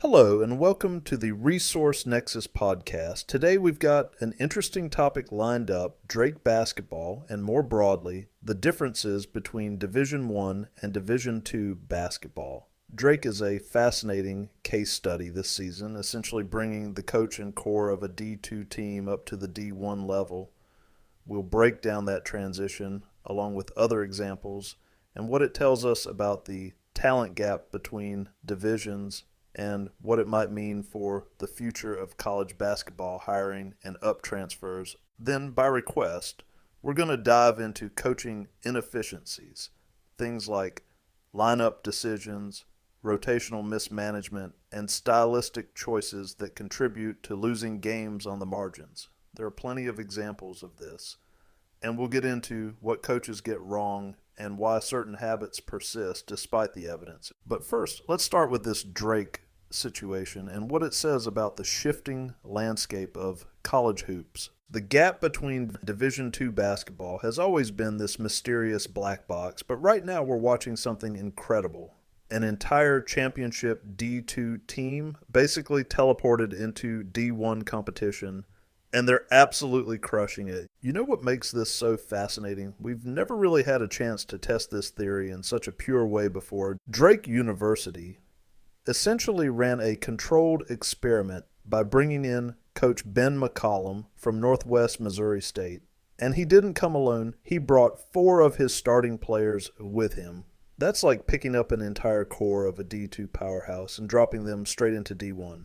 Hello, and welcome to the Resource Nexus podcast. Today we've got an interesting topic lined up, Drake basketball, and more broadly, the differences between Division I and Division II basketball. Drake is a fascinating case study this season, essentially bringing the coach and core of a D2 team up to the D1 level. We'll break down that transition along with other examples and what it tells us about the talent gap between divisions and what it might mean for the future of college basketball hiring and up transfers. Then, by request, we're going to dive into coaching inefficiencies, things like lineup decisions, rotational mismanagement, and stylistic choices that contribute to losing games on the margins. There are plenty of examples of this, and we'll get into what coaches get wrong and why certain habits persist despite the evidence. But first, let's start with this Drake situation and what it says about the shifting landscape of college hoops. The gap between Division II basketball has always been this mysterious black box, but right now we're watching something incredible. An entire championship D2 team basically teleported into D1 competition, and they're absolutely crushing it. You know what makes this so fascinating? We've never really had a chance to test this theory in such a pure way before. Drake University essentially ran a controlled experiment by bringing in Coach Ben McCollum from Northwest Missouri State. And he didn't come alone. He brought 4 of his starting players with him. That's like picking up an entire core of a D2 powerhouse and dropping them straight into D1.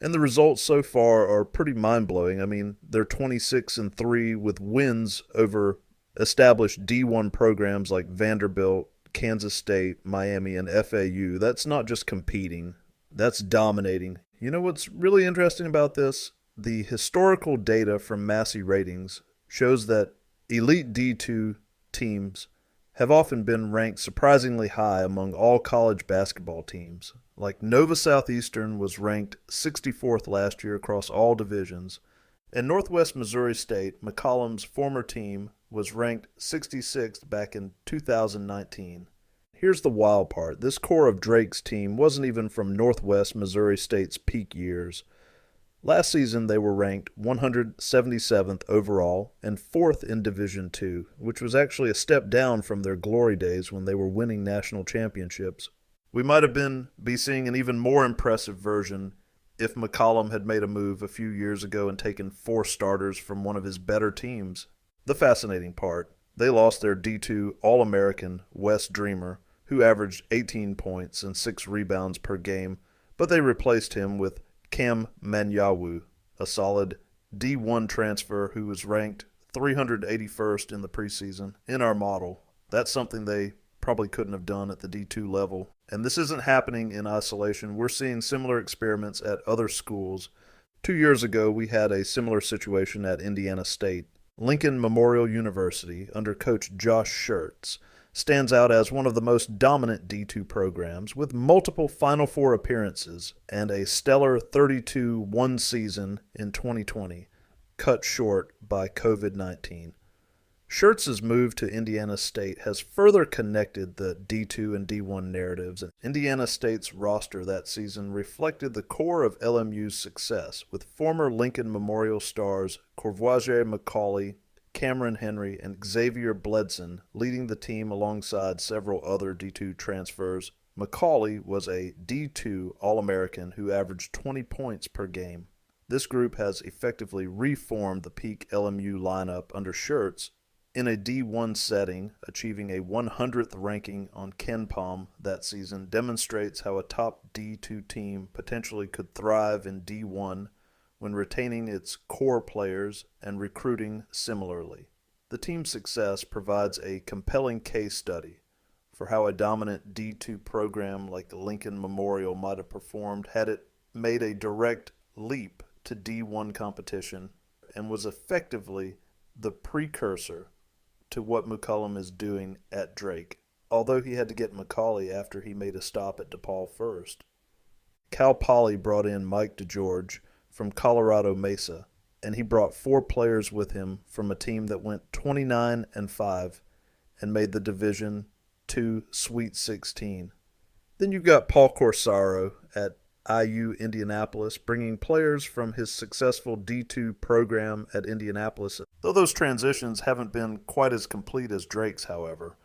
And the results so far are pretty mind-blowing. I mean, they're 26-3 with wins over established D1 programs like Vanderbilt, Kansas State, Miami, and FAU. That's not just competing, that's dominating. You know what's really interesting about this? The historical data from Massey Ratings shows that elite D2 teams have often been ranked surprisingly high among all college basketball teams. Like Nova Southeastern was ranked 64th last year across all divisions, and Northwest Missouri State, McCollum's former team, was ranked 66th back in 2019. Here's the wild part. This core of Drake's team wasn't even from Northwest Missouri State's peak years. Last season, they were ranked 177th overall and 4th in Division II, which was actually a step down from their glory days when they were winning national championships. We might have be seeing an even more impressive version if McCollum had made a move a few years ago and taken 4 starters from one of his better teams. The fascinating part, they lost their D2 All-American Wes Dreamer, who averaged 18 points and 6 rebounds per game, but they replaced him with Cam Manyawu, a solid D1 transfer who was ranked 381st in the preseason. In our model, that's something they probably couldn't have done at the D2 level. And this isn't happening in isolation. We're seeing similar experiments at other schools. 2 years ago, we had a similar situation at Indiana State. Lincoln Memorial University, under Coach Josh Schertz, stands out as one of the most dominant D2 programs with multiple Final Four appearances and a stellar 32-1 season in 2020, cut short by COVID-19. Schertz's move to Indiana State has further connected the D2 and D1 narratives. Indiana State's roster that season reflected the core of LMU's success, with former Lincoln Memorial stars Courvoisier McCauley, Cameron Henry, and Xavier Bledson leading the team alongside several other D2 transfers. McCauley was a D2 All-American who averaged 20 points per game. This group has effectively reformed the peak LMU lineup under Schertz. In a D1 setting, achieving a 100th ranking on KenPom that season demonstrates how a top D2 team potentially could thrive in D1 when retaining its core players and recruiting similarly. The team's success provides a compelling case study for how a dominant D2 program like the Lincoln Memorial might have performed had it made a direct leap to D1 competition and was effectively the precursor to what McCollum is doing at Drake, although he had to get McCauley after he made a stop at DePaul first. Cal Poly brought in Mike DeGeorge from Colorado Mesa, and he brought 4 players with him from a team that went 29-5 and made the Division II Sweet 16. Then you've got Paul Corsaro at IU Indianapolis, bringing players from his successful D2 program at Indianapolis. Though those transitions haven't been quite as complete as Drake's, however.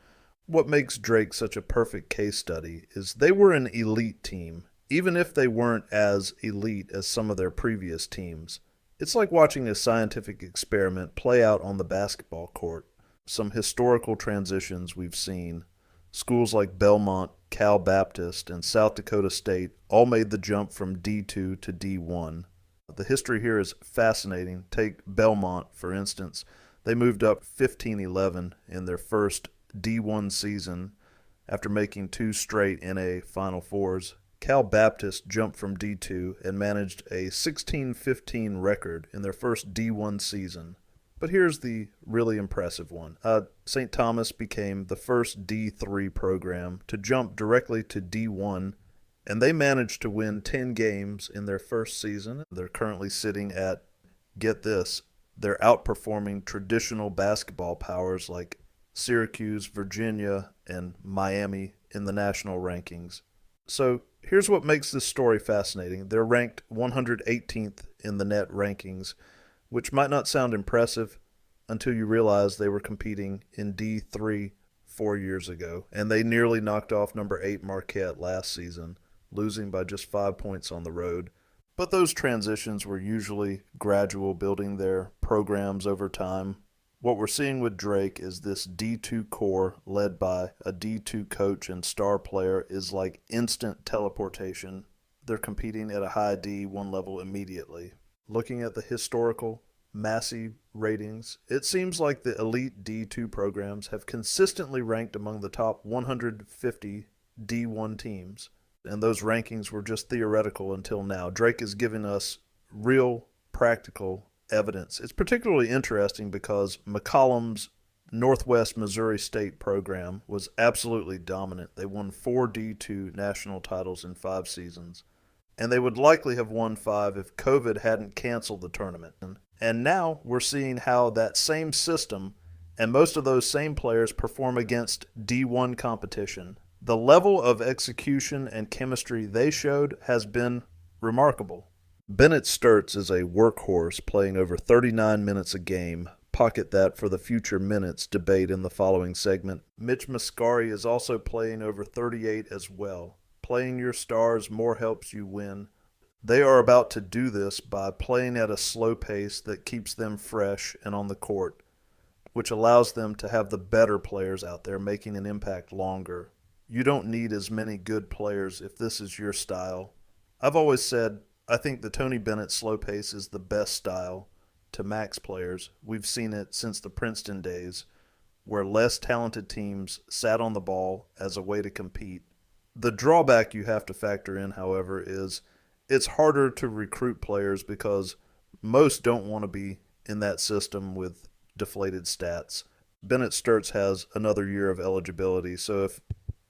What makes Drake such a perfect case study is they were an elite team, even if they weren't as elite as some of their previous teams. It's like watching a scientific experiment play out on the basketball court. Some historical transitions we've seen. Schools like Belmont, Cal Baptist, and South Dakota State all made the jump from D2 to D1. The history here is fascinating. Take Belmont, for instance. They moved up 15-11 in their first D1 season after making 2 straight NA Final Fours. Cal Baptist jumped from D2 and managed a 16-15 record in their first D1 season. But here's the really impressive one. St. Thomas became the first D3 program to jump directly to D1, and they managed to win 10 games in their first season. They're currently sitting at, get this, they're outperforming traditional basketball powers like Syracuse, Virginia, and Miami in the national rankings. So here's what makes this story fascinating. They're ranked 118th in the net rankings, which might not sound impressive until you realize they were competing in D3 4 years ago, and they nearly knocked off number 8 Marquette last season, losing by just 5 points on the road. But those transitions were usually gradual, building their programs over time. What we're seeing with Drake is this D2 core led by a D2 coach and star player is like instant teleportation. They're competing at a high D1 level immediately. Looking at the historical Massey ratings, it seems like the elite D2 programs have consistently ranked among the top 150 D1 teams, and those rankings were just theoretical until now. Drake is giving us real, practical evidence. It's particularly interesting because McCollum's Northwest Missouri State program was absolutely dominant. They won 4 D2 national titles in 5 seasons, and they would likely have won 5 if COVID hadn't canceled the tournament. And now we're seeing how that same system and most of those same players perform against D1 competition. The level of execution and chemistry they showed has been remarkable. Bennett Sturts is a workhorse playing over 39 minutes a game. Pocket that for the future minutes debate in the following segment. Mitch Mascari is also playing over 38 as well. Playing your stars more helps you win. They are about to do this by playing at a slow pace that keeps them fresh and on the court, which allows them to have the better players out there making an impact longer. You don't need as many good players if this is your style. I've always said I think the Tony Bennett slow pace is the best style to max players. We've seen it since the Princeton days, where less talented teams sat on the ball as a way to compete. The drawback you have to factor in, however, is it's harder to recruit players because most don't want to be in that system with deflated stats. Bennett Sturts has another year of eligibility, so if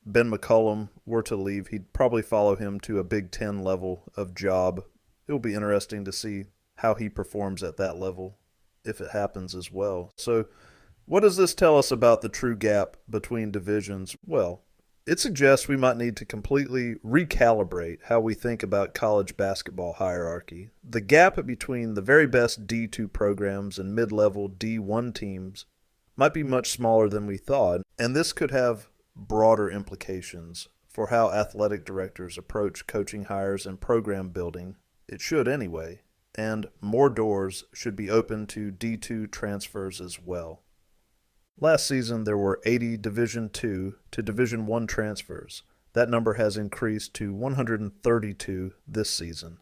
Ben McCollum were to leave, he'd probably follow him to a Big Ten level of job. It'll be interesting to see how he performs at that level, if it happens as well. So what does this tell us about the true gap between divisions? Well, it suggests we might need to completely recalibrate how we think about college basketball hierarchy. The gap between the very best D2 programs and mid-level D1 teams might be much smaller than we thought, and this could have broader implications for how athletic directors approach coaching hires and program building. It should anyway, and more doors should be open to D2 transfers as well. Last season there were 80 Division II to Division I transfers. That number has increased to 132 this season.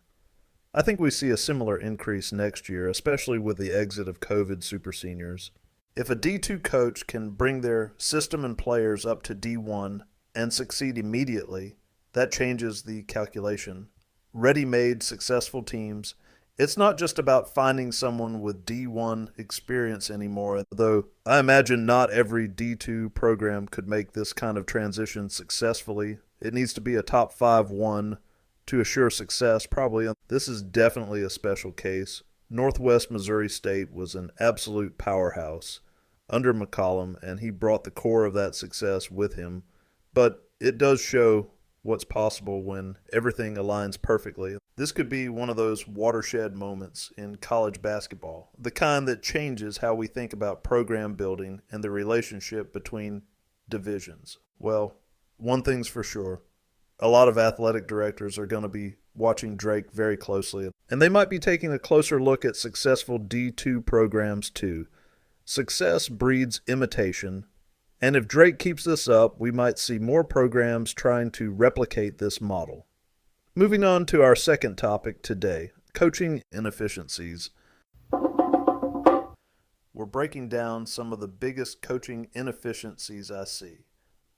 I think we see a similar increase next year, especially with the exit of COVID super seniors. If a D2 coach can bring their system and players up to D1 and succeed immediately, that changes the calculation. Ready-made, successful teams. It's not just about finding someone with D1 experience anymore, though I imagine not every D2 program could make this kind of transition successfully. It needs to be a top 5-1 to assure success, probably. This is definitely a special case. Northwest Missouri State was an absolute powerhouse under McCollum, and he brought the core of that success with him. But it does show what's possible when everything aligns perfectly. This could be one of those watershed moments in college basketball, the kind that changes how we think about program building and the relationship between divisions. Well, one thing's for sure. A lot of athletic directors are going to be watching Drake very closely, and they might be taking a closer look at successful D2 programs too. Success breeds imitation, and if Drake keeps this up, we might see more programs trying to replicate this model. Moving on to our second topic today, coaching inefficiencies. We're breaking down some of the biggest coaching inefficiencies I see.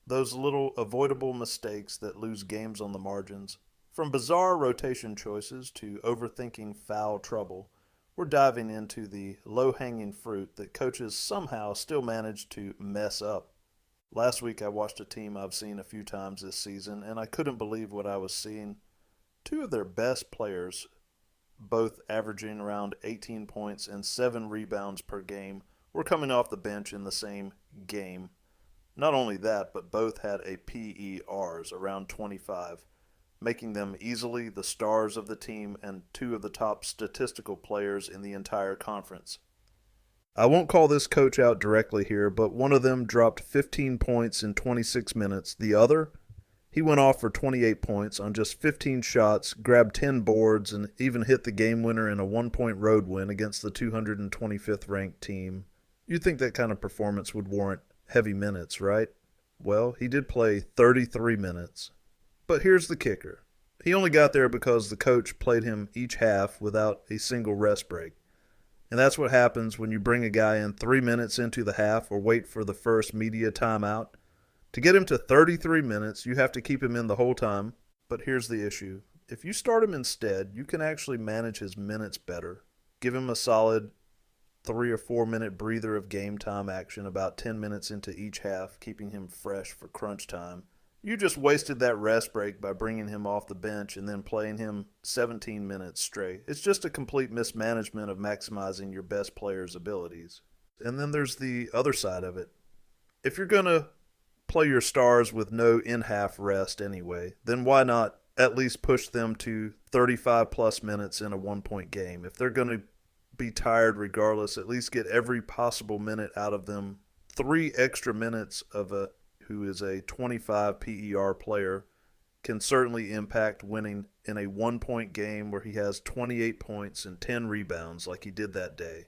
Those little avoidable mistakes that lose games on the margins. From bizarre rotation choices to overthinking foul trouble, we're diving into the low-hanging fruit that coaches somehow still manage to mess up. Last week I watched a team I've seen a few times this season, and I couldn't believe what I was seeing. Two of their best players, both averaging around 18 points and 7 rebounds per game, were coming off the bench in the same game. Not only that, but both had a PERs around 25, making them easily the stars of the team and two of the top statistical players in the entire conference. I won't call this coach out directly here, but one of them dropped 15 points in 26 minutes. The other, he went off for 28 points on just 15 shots, grabbed 10 boards, and even hit the game winner in a 1-point road win against the 225th ranked team. You'd think that kind of performance would warrant heavy minutes, right? Well, he did play 33 minutes. But here's the kicker. He only got there because the coach played him each half without a single rest break. And that's what happens when you bring a guy in 3 minutes into the half or wait for the first media timeout. To get him to 33 minutes, you have to keep him in the whole time. But here's the issue. If you start him instead, you can actually manage his minutes better. Give him a solid 3 or 4 minute breather of game time action about 10 minutes into each half, keeping him fresh for crunch time. You just wasted that rest break by bringing him off the bench and then playing him 17 minutes straight. It's just a complete mismanagement of maximizing your best player's abilities. And then there's the other side of it. If you're going to play your stars with no in-half rest anyway, then why not at least push them to 35 plus minutes in a 1-point game? If they're going to be tired regardless, at least get every possible minute out of them. 3 extra minutes of a who is a 25 PER player can certainly impact winning in a 1-point game where he has 28 points and 10 rebounds like he did that day.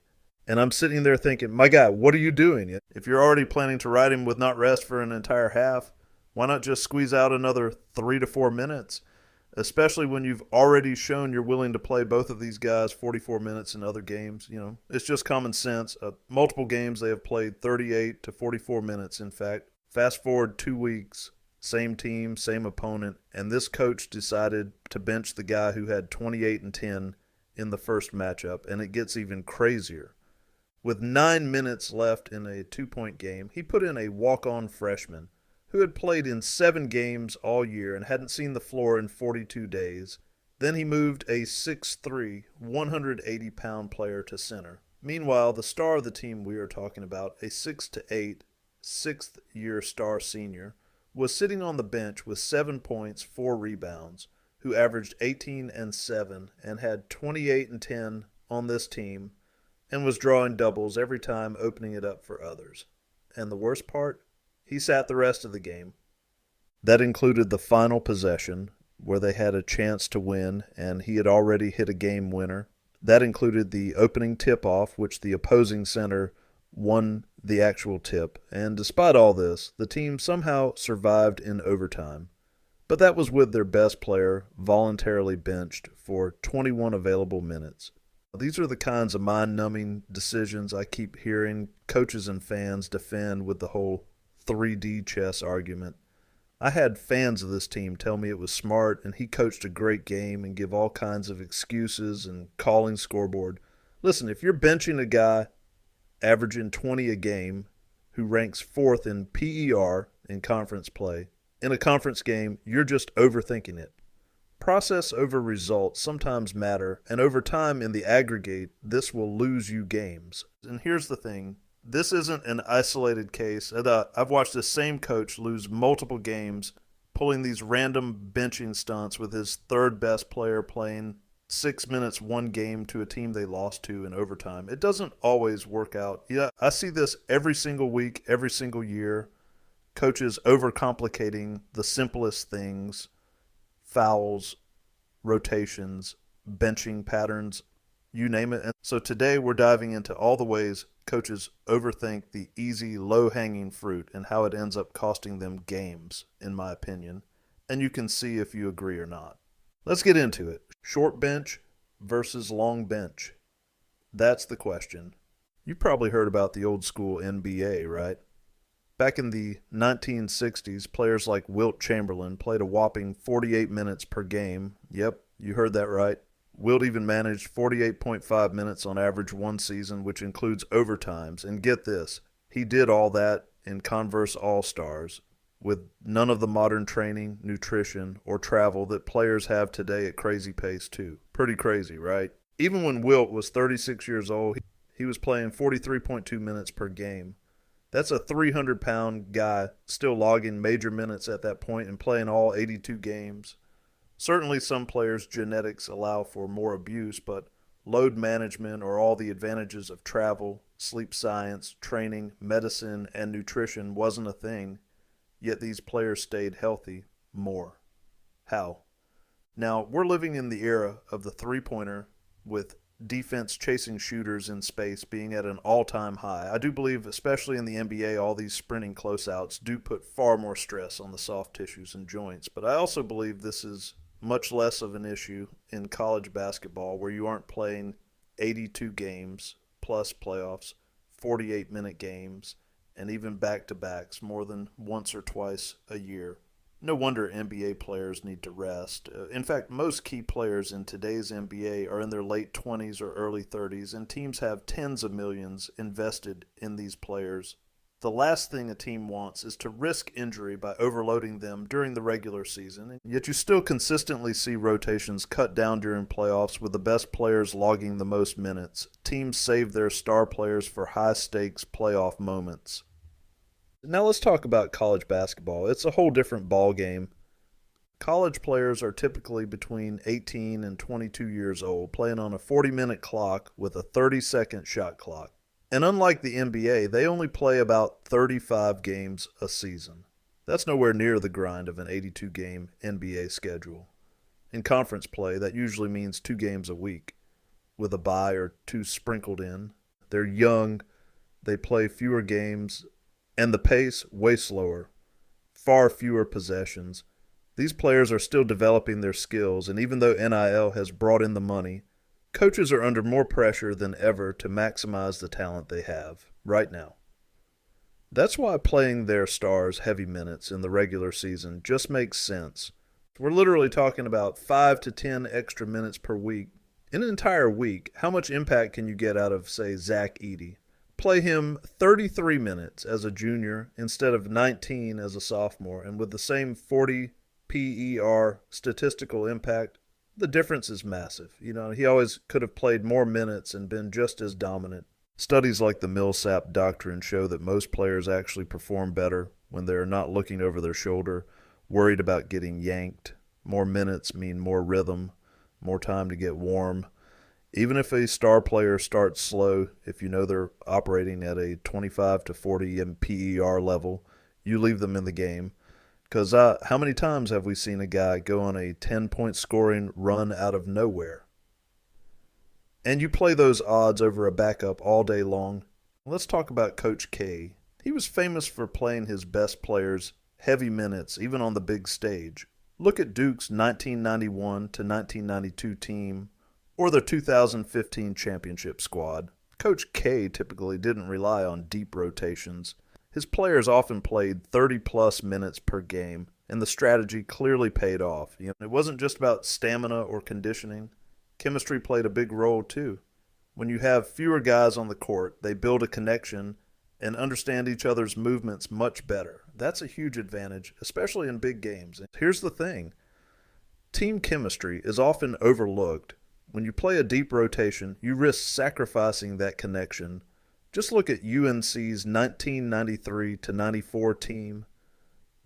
And I'm sitting there thinking, my guy, what are you doing? If you're already planning to ride him with not rest for an entire half, why not just squeeze out another 3 to 4 minutes? Especially when you've already shown you're willing to play both of these guys 44 minutes in other games. It's just common sense. Multiple games they have played 38 to 44 minutes, in fact. Fast forward 2 weeks, same team, same opponent, and this coach decided to bench the guy who had 28 and 10 in the first matchup, and it gets even crazier. With 9 minutes left in a 2-point game, he put in a walk-on freshman who had played in 7 games all year and hadn't seen the floor in 42 days. Then he moved a 6'3", 180-pound player to center. Meanwhile, the star of the team we are talking about, a 6'8", 6th-year star senior, was sitting on the bench with 7 points, 4 rebounds, who averaged 18 and 7 and had 28 and 10 on this team and was drawing doubles every time opening it up for others. And the worst part? He sat the rest of the game. That included the final possession, where they had a chance to win, and he had already hit a game winner. That included the opening tip-off, which the opposing center won the actual tip. And despite all this, the team somehow survived in overtime. But that was with their best player voluntarily benched for 21 available minutes. These are the kinds of mind-numbing decisions I keep hearing coaches and fans defend with the whole 3D chess argument. I had fans of this team tell me it was smart and he coached a great game and give all kinds of excuses and calling scoreboard. Listen, if you're benching a guy averaging 20 a game who ranks 4th in PER in conference play, in a conference game, you're just overthinking it. Process over results sometimes matter, and over time in the aggregate, this will lose you games. And here's the thing. This isn't an isolated case. I've watched the same coach lose multiple games pulling these random benching stunts with his third best player playing 6 minutes one game to a team they lost to in overtime. It doesn't always work out. Yeah, I see this every single week, every single year. Coaches overcomplicating the simplest things, fouls, rotations, benching patterns, you name it. And so today we're diving into all the ways coaches overthink the easy, low-hanging fruit and how it ends up costing them games, in my opinion. And you can see if you agree or not. Let's get into it. Short bench versus long bench. That's the question. You probably heard about the old school NBA, right? Back in the 1960s, players like Wilt Chamberlain played a whopping 48 minutes per game. Yep, you heard that right. Wilt even managed 48.5 minutes on average one season, which includes overtimes. And get this, he did all that in Converse All-Stars with none of the modern training, nutrition, or travel that players have today at crazy pace too. Pretty crazy, right? Even when Wilt was 36 years old, he was playing 43.2 minutes per game. That's a 300-pound guy still logging major minutes at that point and playing all 82 games. Certainly some players' genetics allow for more abuse, but load management or all the advantages of travel, sleep science, training, medicine, and nutrition wasn't a thing, yet these players stayed healthy more. How? Now, we're living in the era of the three-pointer with defense chasing shooters in space being at an all-time high. I do believe, especially in the NBA, all these sprinting closeouts do put far more stress on the soft tissues and joints. But I also believe this is much less of an issue in college basketball where you aren't playing 82 games plus playoffs, 48-minute games, and even back-to-backs more than once or twice a year. No wonder NBA players need to rest. In fact, most key players in today's NBA are in their late 20s or early 30s, and teams have tens of millions invested in these players. The last thing a team wants is to risk injury by overloading them during the regular season, yet you still consistently see rotations cut down during playoffs with the best players logging the most minutes. Teams save their star players for high-stakes playoff moments. Now let's talk about college basketball. It's a whole different ball game. College players are typically between 18 and 22 years old, playing on a 40-minute clock with a 30-second shot clock. And unlike the NBA, they only play about 35 games a season. That's nowhere near the grind of an 82-game NBA schedule. In conference play, that usually means 2 games a week, with a bye or 2 sprinkled in. They're young, they play fewer games, and the pace way slower, far fewer possessions. These players are still developing their skills, and even though NIL has brought in the money, coaches are under more pressure than ever to maximize the talent they have right now. That's why playing their stars heavy minutes in the regular season just makes sense. We're literally talking about 5 to 10 extra minutes per week. In an entire week, how much impact can you get out of, say, Zach Edey? Play him 33 minutes as a junior instead of 19 as a sophomore, and with the same 40 PER statistical impact, the difference is massive. He always could have played more minutes and been just as dominant. Studies like the Millsap doctrine show that most players actually perform better when they're not looking over their shoulder, worried about getting yanked. More minutes mean more rhythm, more time to get warm. Even if a star player starts slow, if you know they're operating at a 25 to 40 PER level, you leave them in the game. Because how many times have we seen a guy go on a 10-point scoring run out of nowhere? And you play those odds over a backup all day long. Let's talk about Coach K. He was famous for playing his best players heavy minutes, even on the big stage. Look at Duke's 1991 to 1992 team, or their 2015 championship squad. Coach K typically didn't rely on deep rotations. His players often played 30-plus minutes per game, and the strategy clearly paid off. It wasn't just about stamina or conditioning. Chemistry played a big role, too. When you have fewer guys on the court, they build a connection and understand each other's movements much better. That's a huge advantage, especially in big games. Here's the thing. Team chemistry is often overlooked. When you play a deep rotation, you risk sacrificing that connection. Just look at UNC's 1993 to 94 team.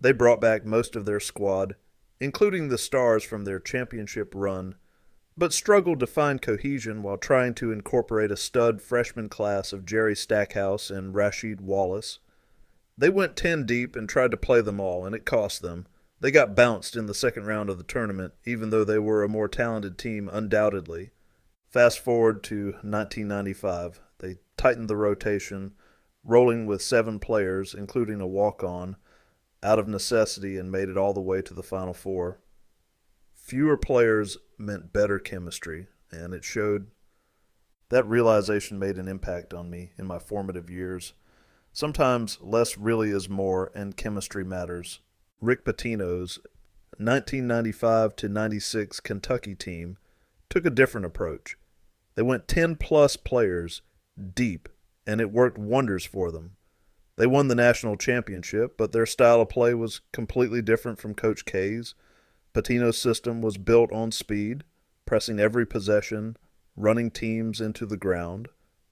They brought back most of their squad, including the stars from their championship run, but struggled to find cohesion while trying to incorporate a stud freshman class of Jerry Stackhouse and Rasheed Wallace. They went 10 deep and tried to play them all, and it cost them. They got bounced in the second round of the tournament, even though they were a more talented team undoubtedly. Fast forward to 1995. They tightened the rotation, rolling with 7 players, including a walk-on, out of necessity, and made it all the way to the Final Four. Fewer players meant better chemistry, and it showed. That realization made an impact on me in my formative years. Sometimes less really is more, and chemistry matters. Rick Pitino's 1995 to 96 Kentucky team took a different approach. They went 10-plus players deep, and it worked wonders for them. They won the national championship, but their style of play was completely different from Coach K's. Pitino's system was built on speed, pressing every possession, running teams into the ground.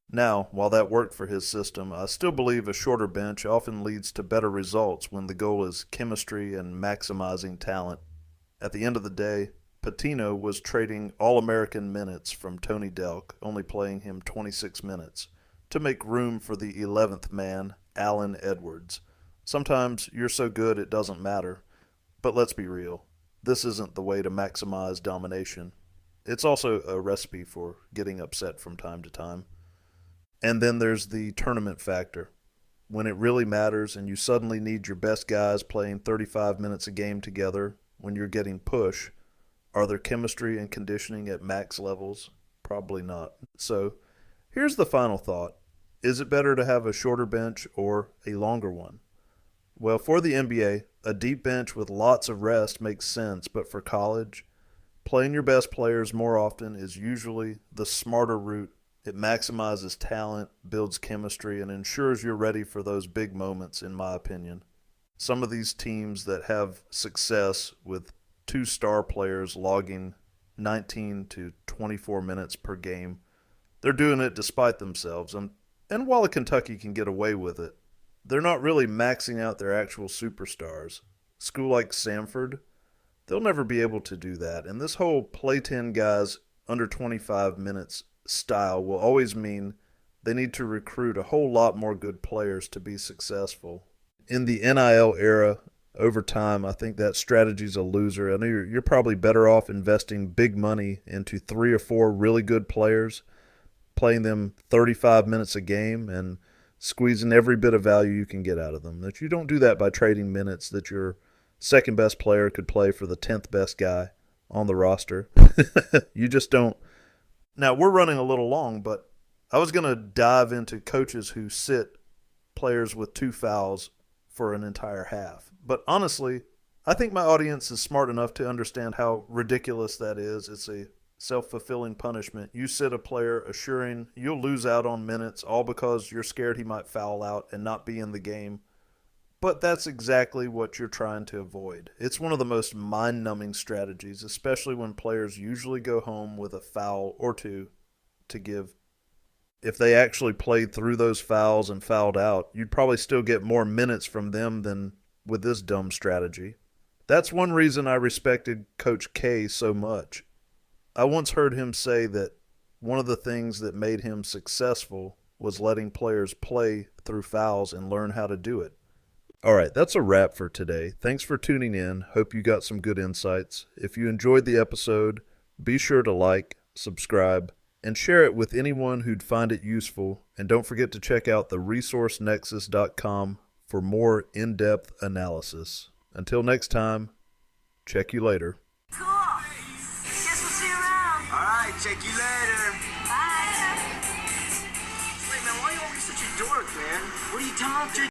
Now, while that worked for his system, I still believe a shorter bench often leads to better results when the goal is chemistry and maximizing talent. At the end of the day, Pitino was trading All-American minutes from Tony Delk, only playing him 26 minutes, to make room for the 11th man, Allen Edwards. Sometimes you're so good it doesn't matter, but let's be real. This isn't the way to maximize domination. It's also a recipe for getting upset from time to time. And then there's the tournament factor. When it really matters and you suddenly need your best guys playing 35 minutes a game together when you're getting push, are their chemistry and conditioning at max levels? Probably not. So, here's the final thought. Is it better to have a shorter bench or a longer one? Well, for the NBA, a deep bench with lots of rest makes sense, but for college, playing your best players more often is usually the smarter route. It maximizes talent, builds chemistry, and ensures you're ready for those big moments, in my opinion. Some of these teams that have success with 2 star players logging 19 to 24 minutes per game, they're doing it despite themselves. And while Kentucky can get away with it, they're not really maxing out their actual superstars. School like Samford, they'll never be able to do that. And this whole play 10 guys under 25 minutes style will always mean they need to recruit a whole lot more good players to be successful. In the NIL era, over time, I think that strategy's a loser. I know you're probably better off investing big money into 3 or 4 really good players, playing them 35 minutes a game, and squeezing every bit of value you can get out of them. That you don't do that by trading minutes that your second best player could play for the 10th best guy on the roster. You just don't. Now, we're running a little long, but I was going to dive into coaches who sit players with 2 fouls for an entire half. But honestly, I think my audience is smart enough to understand how ridiculous that is. It's a self-fulfilling punishment. You sit a player assuring you'll lose out on minutes all because you're scared he might foul out and not be in the game. But that's exactly what you're trying to avoid. It's one of the most mind-numbing strategies, especially when players usually go home with a foul or 2 to give. If they actually played through those fouls and fouled out, you'd probably still get more minutes from them than with this dumb strategy. That's one reason I respected Coach K so much. I once heard him say that one of the things that made him successful was letting players play through fouls and learn how to do it. All right, that's a wrap for today. Thanks for tuning in. Hope you got some good insights. If you enjoyed the episode, be sure to like, subscribe, and share it with anyone who'd find it useful. And don't forget to check out the resourcenexus.com for more in-depth analysis. Until next time, check you later. Cool. Guess we'll see you around. All right, check you later. Bye. Wait, man, why are you always such a dork, man? What are you talking?